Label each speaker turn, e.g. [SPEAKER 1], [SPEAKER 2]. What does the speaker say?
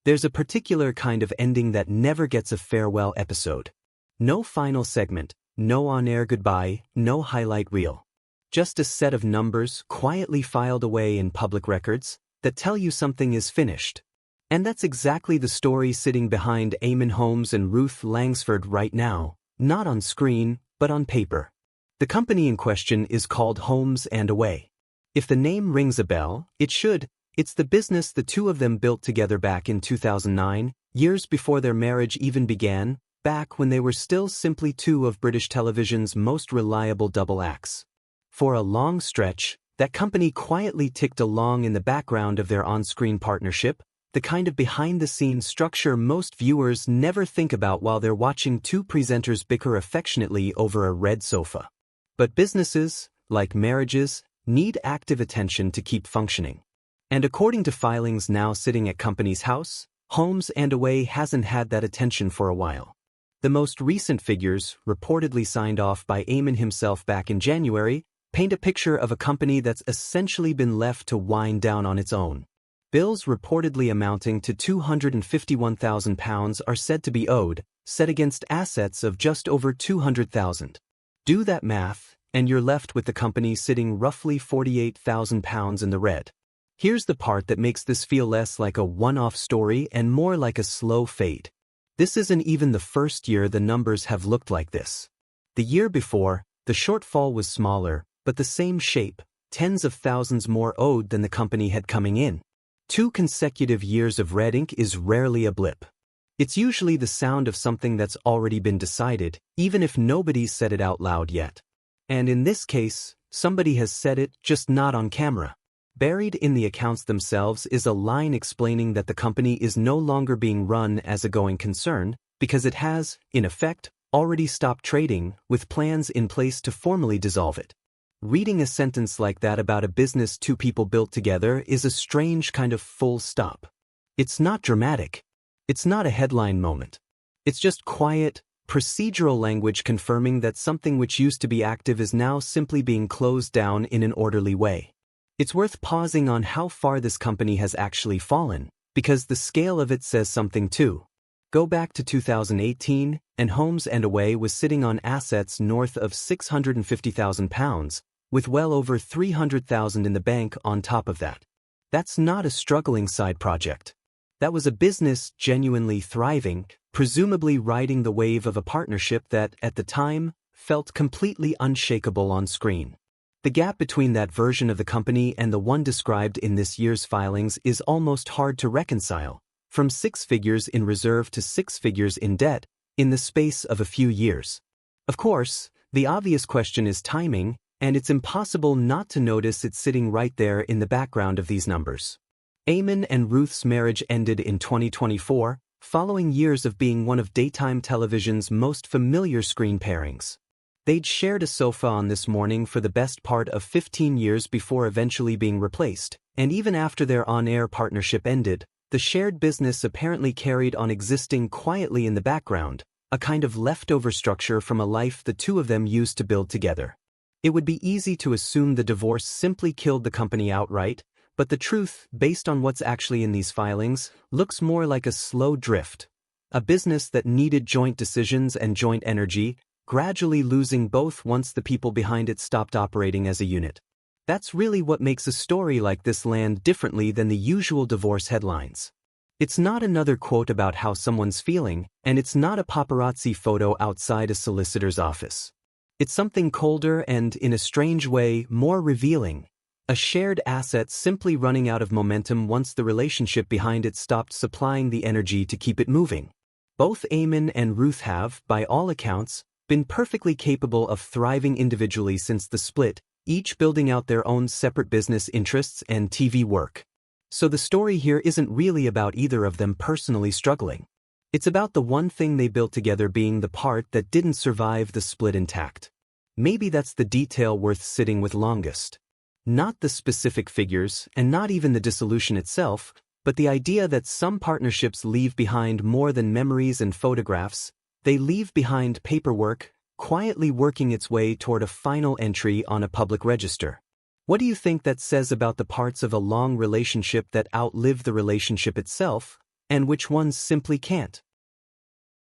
[SPEAKER 1] There's a particular kind of ending that never gets a farewell episode. No final segment, no on-air goodbye, no highlight reel. Just a set of numbers quietly filed away in public records that tell you something is finished. And that's exactly the story sitting behind Eamonn Holmes and Ruth Langsford right now, not on screen, but on paper. The company in question is called Holmes and Away. If the name rings a bell, it should. It's the business the two of them built together back in 2009, years before their marriage even began, back when they were still simply two of British television's most reliable double acts. For a long stretch, that company quietly ticked along in the background of their on-screen partnership, the kind of behind-the-scenes structure most viewers never think about while they're watching two presenters bicker affectionately over a red sofa. But businesses, like marriages, need active attention to keep functioning. And according to filings now sitting at Companies House, Holmes and Away hasn't had that attention for a while. The most recent figures, reportedly signed off by Eamonn himself back in January, paint a picture of a company that's essentially been left to wind down on its own. Bills reportedly amounting to £251,000 are said to be owed, set against assets of just over £200,000. Do that math, and you're left with the company sitting roughly £48,000 in the red. Here's the part that makes this feel less like a one-off story and more like a slow fade. This isn't even the first year the numbers have looked like this. The year before, the shortfall was smaller, but the same shape, tens of thousands more owed than the company had coming in. 2 consecutive years of red ink is rarely a blip. It's usually the sound of something that's already been decided, even if nobody's said it out loud yet. And in this case, somebody has said it, just not on camera. Buried in the accounts themselves is a line explaining that the company is no longer being run as a going concern, because it has, in effect, already stopped trading, with plans in place to formally dissolve it. Reading a sentence like that about a business two people built together is a strange kind of full stop. It's not dramatic. It's not a headline moment. It's just quiet, procedural language confirming that something which used to be active is now simply being closed down in an orderly way. It's worth pausing on how far this company has actually fallen, because the scale of it says something too. Go back to 2018, and Holmes and Away was sitting on assets north of £650,000, with well over £300,000 in the bank on top of that. That's not a struggling side project. That was a business genuinely thriving, presumably riding the wave of a partnership that, at the time, felt completely unshakable on screen. The gap between that version of the company and the one described in this year's filings is almost hard to reconcile, from 6 figures in reserve to 6 figures in debt, in the space of a few years. Of course, the obvious question is timing, and it's impossible not to notice it sitting right there in the background of these numbers. Eamonn and Ruth's marriage ended in 2024, following years of being one of daytime television's most familiar screen pairings. They'd shared a sofa on This Morning for the best part of 15 years before eventually being replaced, and even after their on-air partnership ended, the shared business apparently carried on existing quietly in the background, a kind of leftover structure from a life the two of them used to build together. It would be easy to assume the divorce simply killed the company outright, but the truth, based on what's actually in these filings, looks more like a slow drift. A business that needed joint decisions and joint energy, gradually losing both once the people behind it stopped operating as a unit. That's really what makes a story like this land differently than the usual divorce headlines. It's not another quote about how someone's feeling, and it's not a paparazzi photo outside a solicitor's office. It's something colder and, in a strange way, more revealing. A shared asset simply running out of momentum once the relationship behind it stopped supplying the energy to keep it moving. Both Eamonn and Ruth have, by all accounts, been perfectly capable of thriving individually since the split, each building out their own separate business interests and TV work. So the story here isn't really about either of them personally struggling. It's about the one thing they built together being the part that didn't survive the split intact. Maybe that's the detail worth sitting with longest. Not the specific figures, and not even the dissolution itself, but the idea that some partnerships leave behind more than memories and photographs. They leave behind paperwork, quietly working its way toward a final entry on a public register. What do you think that says about the parts of a long relationship that outlive the relationship itself, And which ones simply can't.